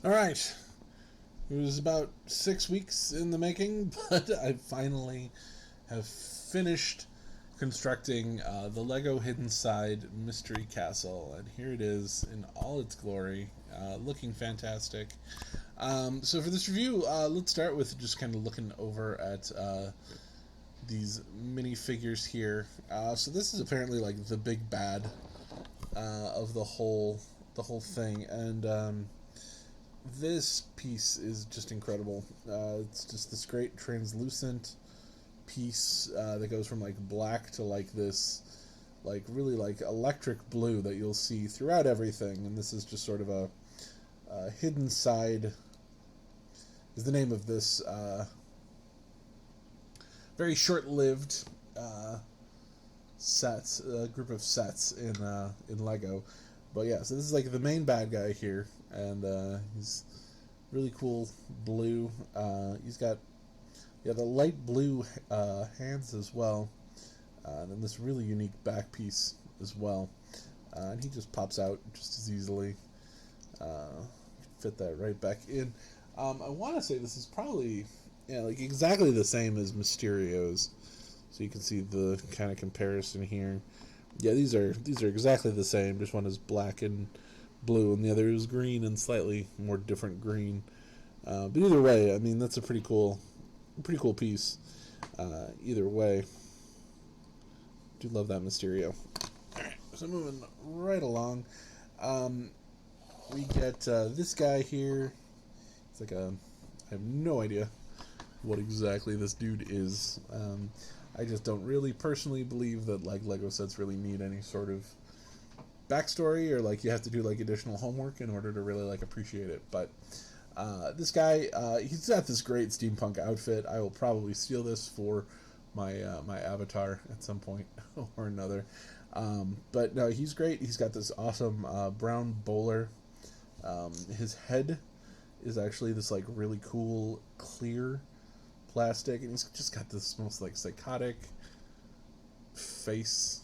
All right. It was about 6 weeks in the making, but I finally have finished constructing the Lego Hidden Side Mystery Castle, and here it is in all its glory, looking fantastic. So for this review, let's start with just kind of looking over at these mini figures here. So this is apparently like the big bad of the whole thing, and this piece is just incredible. It's just this great translucent piece that goes from like black to like this like really like electric blue that you'll see throughout everything, and this is just sort of a hidden side is the name of this very short-lived sets, group of sets in Lego. But yeah, so this is like the main bad guy here, and he's really cool blue. He's got the light blue hands as well, and then this really unique back piece as well. And he just pops out just as easily. Fit that right back in. I want to say this is probably like exactly the same as Mysterio's, so you can see the kind of comparison here. Yeah, these are exactly the same. Just one is black and blue, and the other is green and slightly more different green. But either way, I mean that's a pretty cool piece. Either way, do love that Mysterio. All right, so moving right along, we get this guy here. It's like I have no idea what exactly this dude is. I just don't really personally believe that like Lego sets really need any sort of backstory, or like you have to do like additional homework in order to really like appreciate it. But this guy, he's got this great steampunk outfit. I will probably steal this for my my avatar at some point or another. But no, he's great. He's got this awesome brown bowler. His head is actually this like really cool clear plastic, and he's just got this most like psychotic face.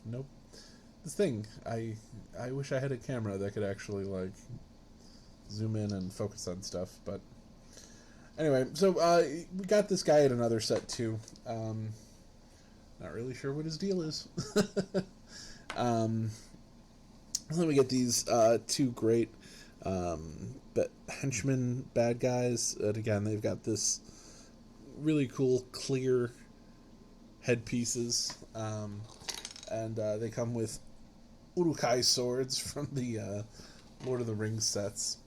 Nope. This thing, I wish I had a camera that could actually like zoom in and focus on stuff. But anyway, so we got this guy at another set too. Not really sure what his deal is. Then we get these two great henchmen bad guys, and again they've got this really cool clear headpieces, and they come with Urukai swords from the Lord of the Rings sets.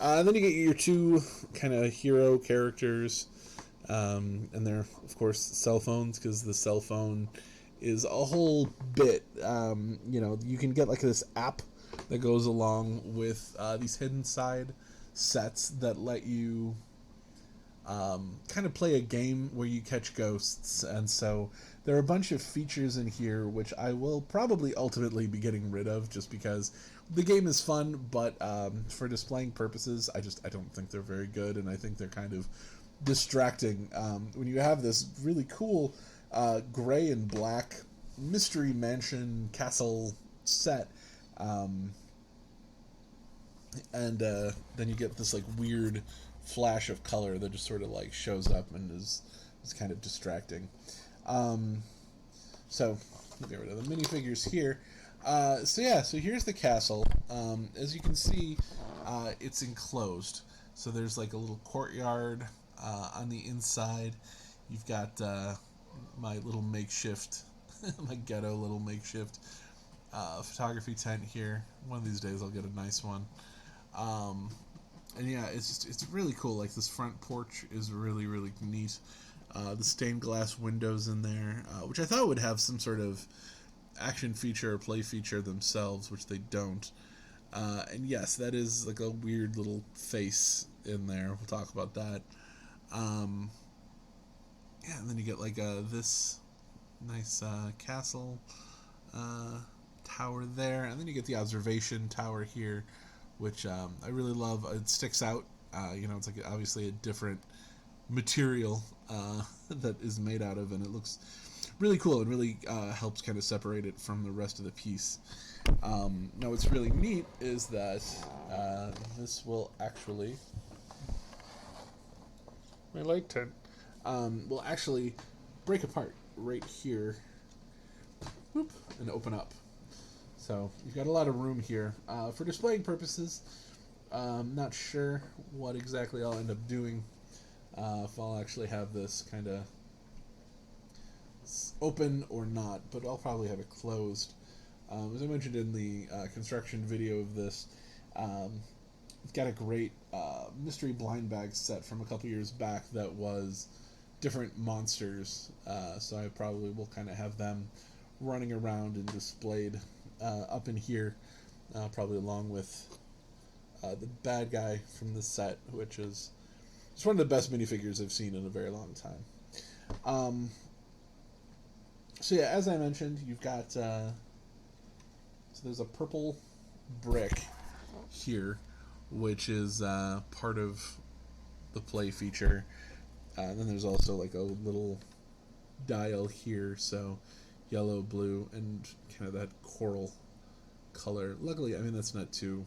And then you get your two kind of hero characters, and they're of course cell phones, because the cell phone is a whole bit. You can get like this app that goes along with these hidden side sets that let you kind of play a game where you catch ghosts. And so there are a bunch of features in here which I will probably ultimately be getting rid of, just because the game is fun, but for displaying purposes I don't think they're very good, and I think they're kind of distracting when you have this really cool gray and black mystery mansion castle set, and then you get this like weird flash of color that just sort of like shows up and is kind of distracting. So we'll get rid of the minifigures here. So here's the castle. As you can see, it's enclosed. So there's like a little courtyard on the inside. You've got my little makeshift, my ghetto little makeshift photography tent here. One of these days I'll get a nice one. And yeah, it's really cool. Like this front porch is really, really neat. The stained glass windows in there, which I thought would have some sort of action feature or play feature themselves, which they don't. And yes, that is like a weird little face in there. We'll talk about that. Yeah, and then you get like this nice castle tower there, and then you get the observation tower here, which I really love. It sticks out. It's like obviously a different material that is made out of, and it looks really cool and really helps kind of separate it from the rest of the piece. Now what's really neat is that This will actually, my light turned, will actually break apart right here, whoop, and open up. So you've got a lot of room here. For displaying purposes, not sure what exactly I'll end up doing. If I'll actually have this kind of open or not, but I'll probably have it closed. As I mentioned in the construction video of this, it's got a great mystery blind bag set from a couple years back that was different monsters, so I probably will kind of have them running around and displayed up in here, probably along with the bad guy from the set, which is it's one of the best minifigures I've seen in a very long time. So yeah, as I mentioned, you've got so there's a purple brick here, which is part of the play feature. And then there's also like a little dial here, so yellow, blue, and kind of that coral color. Luckily, I mean that's not too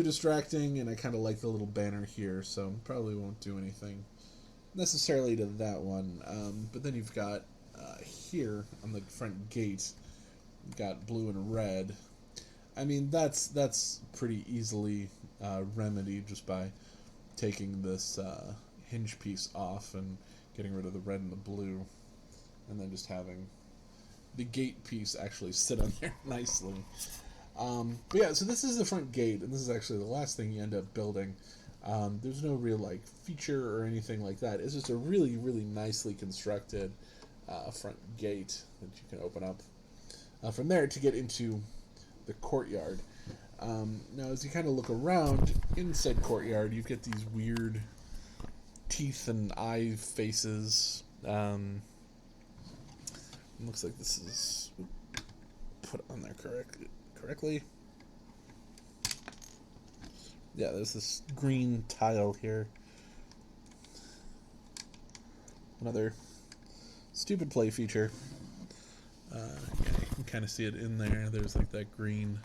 distracting, and I kind of like the little banner here, so probably won't do anything necessarily to that one. But then you've got here on the front gate, you've got blue and red. I mean that's pretty easily remedied just by taking this hinge piece off and getting rid of the red and the blue, and then just having the gate piece actually sit on there nicely. But yeah, so this is the front gate, and this is actually the last thing you end up building. There's no real like feature or anything like that. It's just a really, really nicely constructed front gate that you can open up from there to get into the courtyard. Now, as you kind of look around in said courtyard, you get these weird teeth and eye faces. Looks like this is put on there correctly. Yeah, there's this green tile here. Another stupid play feature. Yeah, you can kind of see it in there. There's like that green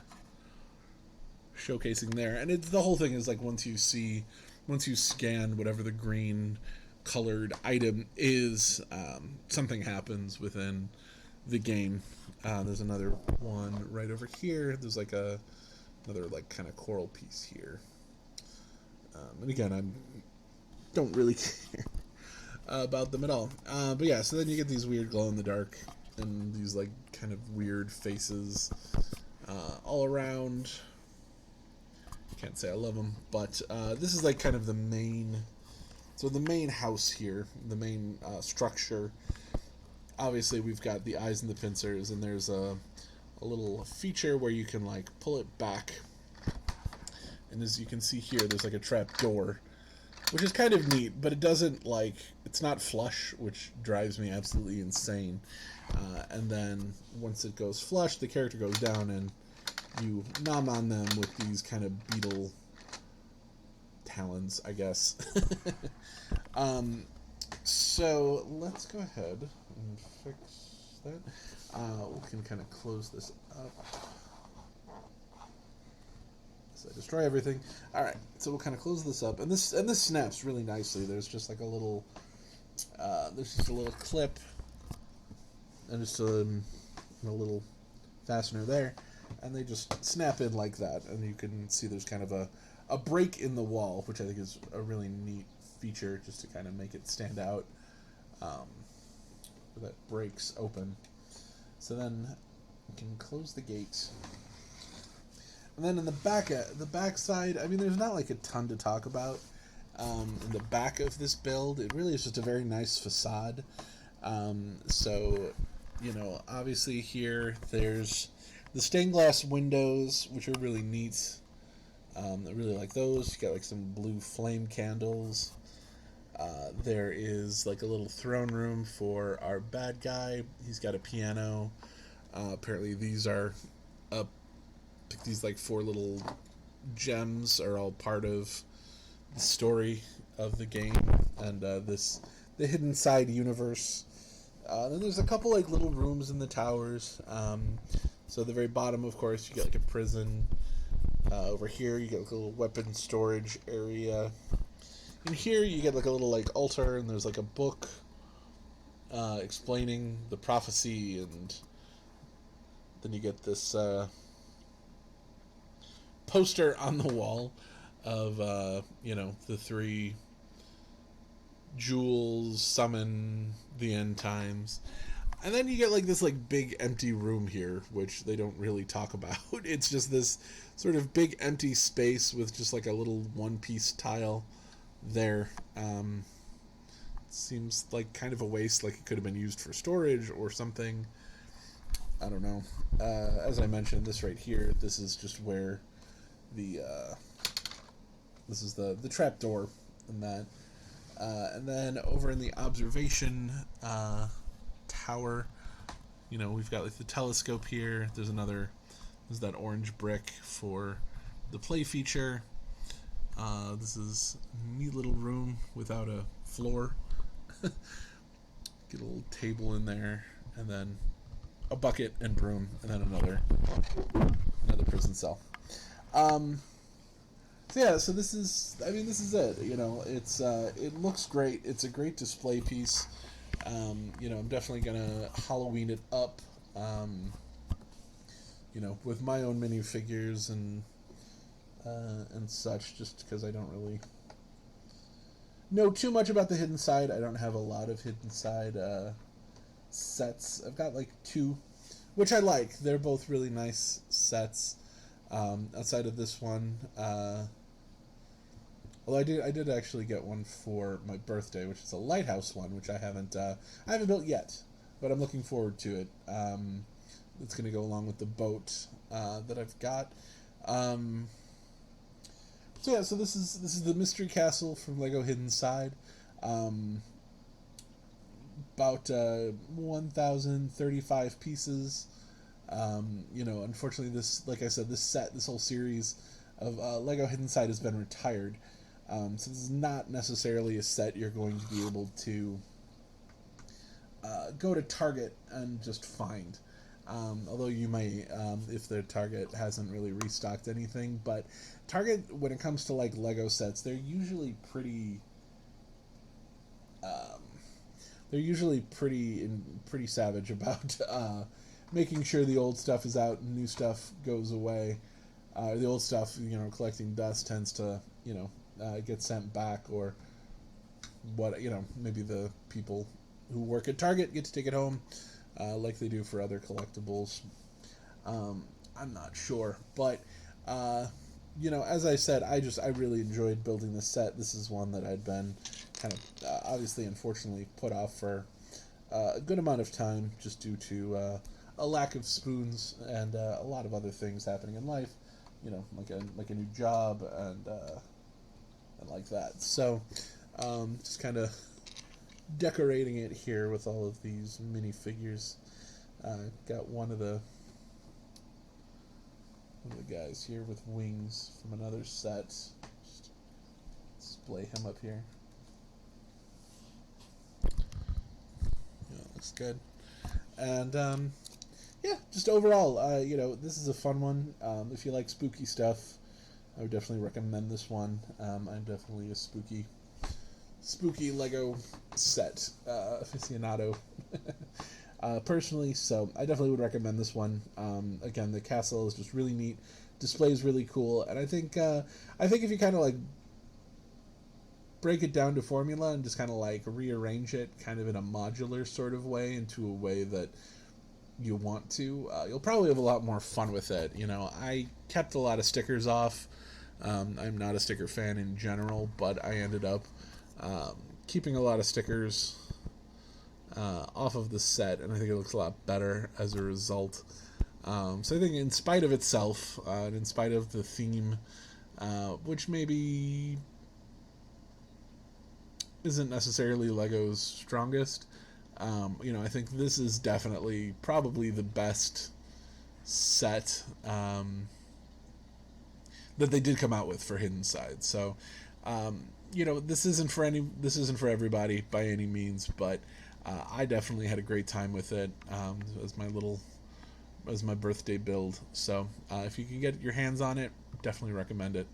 showcasing there, and it's the whole thing is like once you scan whatever the green colored item is, something happens within the game. There's another one right over here. There's like another like kind of coral piece here. And again, I don't really care about them at all. But yeah, so then you get these weird glow in the dark and these like kind of weird faces all around. Can't say I love them, but this is like kind of the main. So the main house here, the main structure. Obviously, we've got the eyes and the pincers, and there's a little feature where you can like pull it back. And as you can see here, there's like a trap door, which is kind of neat, but it doesn't like, it's not flush, which drives me absolutely insane. And then once it goes flush, the character goes down and you nom on them with these kind of beetle talons, I guess. So let's go ahead and fix that. We can kind of close this up. So destroy everything. All right, so we'll kind of close this up, and this snaps really nicely. There's just like a little, clip, and just a little fastener there, and they just snap in like that, and you can see there's kind of a break in the wall, which I think is a really neat feature, just to kind of make it stand out. That breaks open. So then you can close the gate. And then in the back side, I mean, there's not like a ton to talk about. In the back of this build, it really is just a very nice facade. So, you know, obviously here there's the stained glass windows, which are really neat. I really like those. You got like some blue flame candles. There is like a little throne room for our bad guy. He's got a piano. Apparently these are these like 4 little gems are all part of the story of the game and the hidden side universe. Then there's a couple like little rooms in the towers. So at the very bottom, of course, you get like a prison. Over here, you get like a little weapon storage area. In here, you get like a little like altar, and there's like a book explaining the prophecy, and then you get this poster on the wall of the three jewels summon the end times. And then you get like this like big empty room here, which they don't really talk about. It's just this sort of big empty space with just like a little one piece tile there. Seems like kind of a waste, like it could have been used for storage or something. I don't know. As I mentioned, this right here, this is just where the this is the trap door and that. And then over in the observation tower, we've got like the telescope here. There's that orange brick for the play feature. This is a neat little room without a floor. Get a little table in there, and then a bucket and broom, and then another prison cell. So this is it. It's it looks great. It's a great display piece. I'm definitely gonna Halloween it up. With my own minifigures and such, just because I don't really know too much about the Hidden Side. I don't have a lot of Hidden Side sets. I've got like 2, which I like. They're both really nice sets. Outside of this one, although I did actually get one for my birthday, which is a lighthouse one, which I haven't built yet, but I'm looking forward to it. It's going to go along with the boat that I've got. So this is the Mystery Castle from Lego Hidden Side. About 1,035 pieces. Unfortunately, like I said, this whole series of Lego Hidden Side has been retired. So this is not necessarily a set you're going to be able to go to Target and just find. Although you may, if the Target hasn't really restocked anything. But Target, when it comes to like Lego sets, they're usually pretty pretty savage about making sure the old stuff is out and new stuff goes away. The old stuff, collecting dust tends to, get sent back, or maybe the people who work at Target get to take it home, like they do for other collectibles. I'm not sure, but as I said, I really enjoyed building this set. This is one that I'd been kind of obviously, unfortunately, put off for a good amount of time, just due to a lack of spoons and a lot of other things happening in life, like a new job and like that. So just kind of decorating it here with all of these minifigures. Got one of the guys here with wings from another set. Just display him up here. Looks good. And just overall, this is a fun one. If you like spooky stuff, I would definitely recommend this one. I'm definitely a spooky Lego set aficionado personally, so I definitely would recommend this one. Again, the castle is just really neat, displays really cool, and I think if you kind of like break it down to formula and just kind of like rearrange it kind of in a modular sort of way into a way that you want to, you'll probably have a lot more fun with it. I kept a lot of stickers off. I'm not a sticker fan in general, but I ended up keeping a lot of stickers off of the set, and I think it looks a lot better as a result. So I think in spite of itself, and in spite of the theme, which maybe isn't necessarily Lego's strongest, I think this is definitely probably the best set that they did come out with for Hidden Side. So this isn't for everybody by any means, but I definitely had a great time with it. It was my little birthday build. So if you can get your hands on it, definitely recommend it.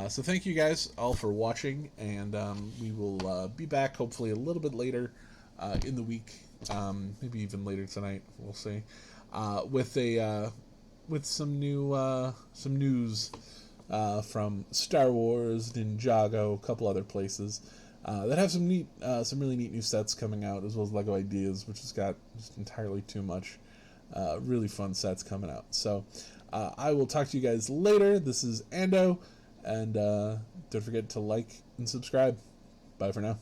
So thank you guys all for watching, and we will be back hopefully a little bit later in the week, maybe even later tonight. We'll see, with a with some news from Star Wars, Ninjago, a couple other places that have some really neat new sets coming out, as well as Lego Ideas, which has got just entirely too much really fun sets coming out. So I will talk to you guys later. This is Ando, and don't forget to like and subscribe. Bye for now.